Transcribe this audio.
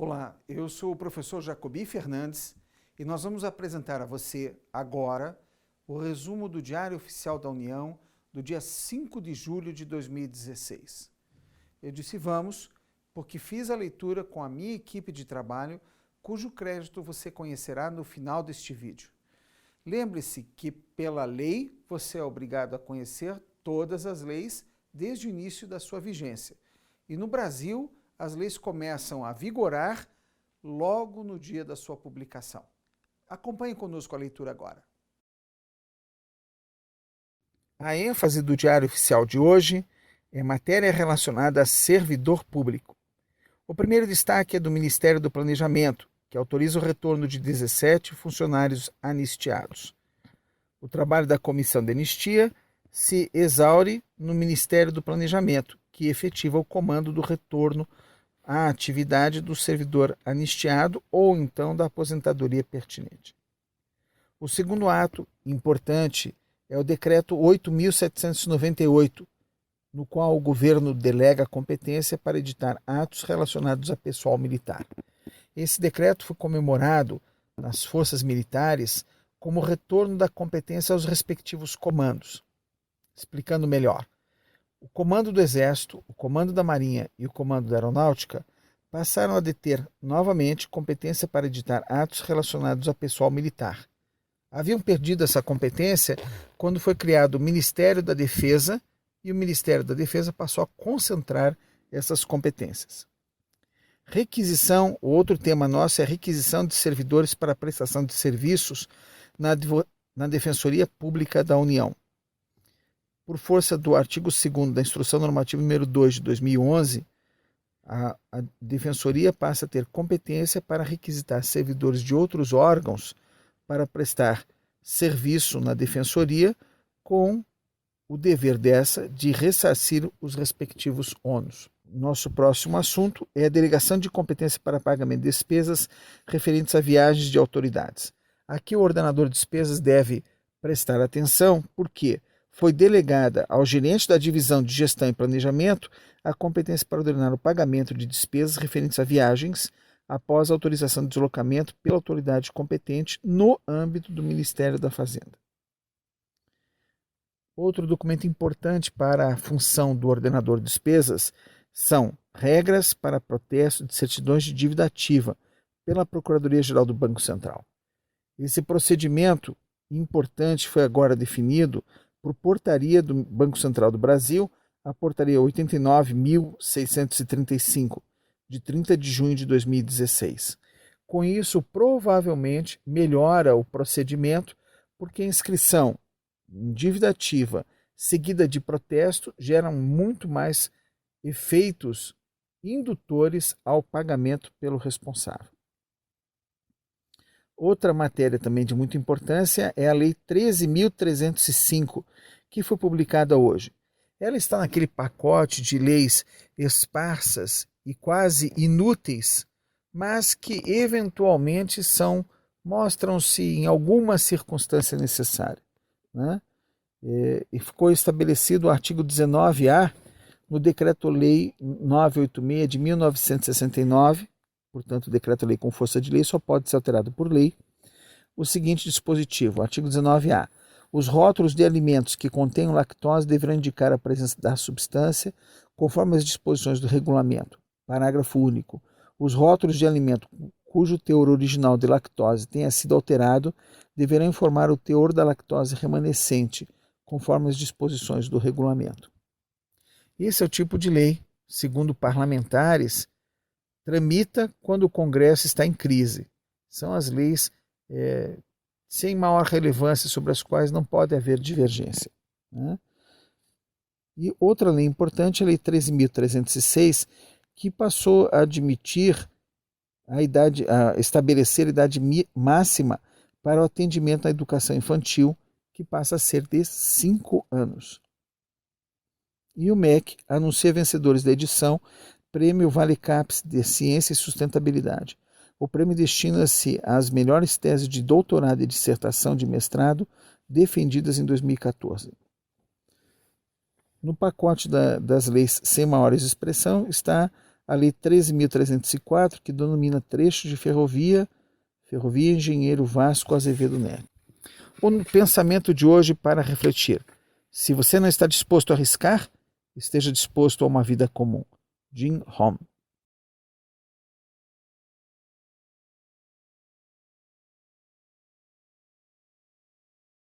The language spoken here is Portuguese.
Olá, eu sou o professor Jacobi Fernandes e nós vamos apresentar a você agora o resumo do Diário Oficial da União do dia 5 de julho de 2016. Eu disse vamos porque fiz a leitura com a minha equipe de trabalho, cujo crédito você conhecerá no final deste vídeo. Lembre-se que, pela lei, você é obrigado a conhecer todas as leis desde o início da sua vigência. E no Brasil, as leis começam a vigorar logo no dia da sua publicação. Acompanhe conosco a leitura agora. A ênfase do Diário Oficial de hoje é matéria relacionada a servidor público. O primeiro destaque é do Ministério do Planejamento, que autoriza o retorno de 17 funcionários anistiados. O trabalho da Comissão de Anistia se exaure no Ministério do Planejamento, que efetiva o comando do retorno à atividade do servidor anistiado ou então da aposentadoria pertinente. O segundo ato importante é o Decreto 8.798, no qual o governo delega a competência para editar atos relacionados a pessoal militar. Esse decreto foi comemorado nas forças militares como retorno da competência aos respectivos comandos. Explicando melhor, o Comando do Exército, o Comando da Marinha e o Comando da Aeronáutica passaram a deter novamente competência para editar atos relacionados a pessoal militar. Haviam perdido essa competência quando foi criado o Ministério da Defesa e o Ministério da Defesa passou a concentrar essas competências. Requisição, o outro tema nosso é a requisição de servidores para a prestação de serviços na Defensoria Pública da União. Por força do artigo 2º da Instrução Normativa número 2 de 2011, a Defensoria passa a ter competência para requisitar servidores de outros órgãos para prestar serviço na Defensoria, com o dever dessa de ressarcir os respectivos ônus. Nosso próximo assunto é a delegação de competência para pagamento de despesas referentes a viagens de autoridades. Aqui o ordenador de despesas deve prestar atenção, porque foi delegada ao gerente da Divisão de Gestão e Planejamento a competência para ordenar o pagamento de despesas referentes a viagens após a autorização de deslocamento pela autoridade competente no âmbito do Ministério da Fazenda. Outro documento importante para a função do ordenador de despesas são regras para protesto de certidões de dívida ativa pela Procuradoria-Geral do Banco Central. Esse procedimento importante foi agora definido por portaria do Banco Central do Brasil, a portaria 89.635, de 30 de junho de 2016. Com isso, provavelmente melhora o procedimento, porque a inscrição em dívida ativa seguida de protesto geram muito mais efeitos indutores ao pagamento pelo responsável. Outra matéria também de muita importância é a Lei 13.305, que foi publicada hoje. Ela está naquele pacote de leis esparsas e quase inúteis, mas que eventualmente mostram-se em alguma circunstância necessária, né? E ficou estabelecido o artigo 19A no Decreto-Lei 986 de 1969, portanto, o decreto-lei com força de lei só pode ser alterado por lei, o seguinte dispositivo, artigo 19A. Os rótulos de alimentos que contenham lactose deverão indicar a presença da substância conforme as disposições do regulamento. Parágrafo único. Os rótulos de alimento cujo teor original de lactose tenha sido alterado deverão informar o teor da lactose remanescente, conforme as disposições do regulamento. Esse é o tipo de lei, segundo parlamentares, tramita quando o Congresso está em crise. São as leis sem maior relevância, sobre as quais não pode haver divergência, né? E outra lei importante é a Lei 13.306, que passou a admitir a estabelecer a idade máxima para o atendimento à educação infantil, que passa a ser de 5 anos. E o MEC anuncia vencedores da edição Prêmio Vale Caps de Ciência e Sustentabilidade. O prêmio destina-se às melhores teses de doutorado e dissertação de mestrado defendidas em 2014. No pacote das leis sem maiores expressão está a Lei 13.304, que denomina trecho de ferrovia Engenheiro Vasco Azevedo Neto. O pensamento de hoje para refletir. Se você não está disposto a arriscar, esteja disposto a uma vida comum. Jim Rohn.